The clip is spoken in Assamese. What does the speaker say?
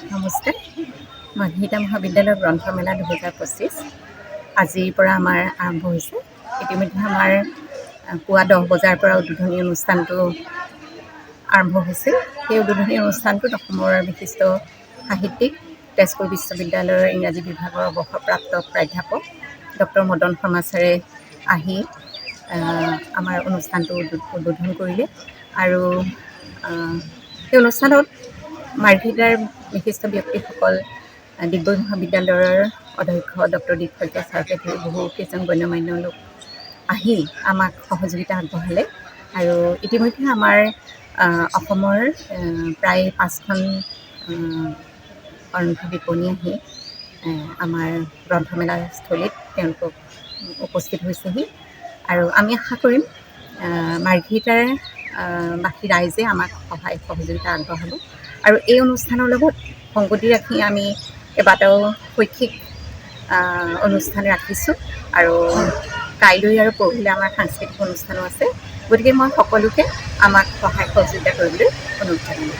নমস্কাৰ। মাৰ্ঘেৰিটা মহাবিদ্যালয়ৰ গ্ৰন্থমেলা 2025 আজিৰ পৰা আমাৰ আৰম্ভ হৈছে। ইতিমধ্যে আমাৰ পুৱা 10 বজাৰ পৰা উদ্বোধনী অনুষ্ঠানটো আৰম্ভ হৈছিল। সেই উদ্বোধনী অনুষ্ঠানটোত অসমৰ বিশিষ্ট সাহিত্যিক, তেজপুৰ বিশ্ববিদ্যালয়ৰ ইংৰাজী বিভাগৰ অৱসৰপ্ৰাপ্ত প্ৰাধ্যাপক ডক্টৰ মদন শৰ্মা ছাৰে আহি আমাৰ অনুষ্ঠানটো উদ্বোধন কৰিলে। আৰু সেই অনুষ্ঠানত মাৰ্ঘেৰিটাৰ বিশিষ্ট ব্যক্তিসকল, ডিগবৈ মহাবিদ্যালয়ৰ অধ্যক্ষ ডক্টৰ দীপশইকীয়া ছাৰকে ধৰি বহুকেইজন গণ্যমান্য লোক আহি আমাক সহযোগিতা আগবঢ়ালে। আৰু ইতিমধ্যে আমাৰ অসমৰ প্ৰায় 5খন গ্ৰন্থ বিপণী আহি আমাৰ গ্ৰন্থমেলাস্থলীত তেওঁলোকক উপস্থিত হৈছেহি। আৰু আমি আশা কৰিম মাৰ্ঘেৰিটাৰ বাসী ৰাইজে আমাক সহায় সহযোগিতা আগবঢ়াব। আৰু এই অনুষ্ঠানৰ লগত সংগতি ৰাখি আমি কেইবাটাও শৈক্ষিক অনুষ্ঠান ৰাখিছোঁ। আৰু কাইলৈ আৰু পৰহিলৈ আমাৰ সাংস্কৃতিক অনুষ্ঠানো আছে। গতিকে মই সকলোকে আমাক সহায় সহযোগিতা কৰিবলৈ অনুৰোধ জনালোঁ।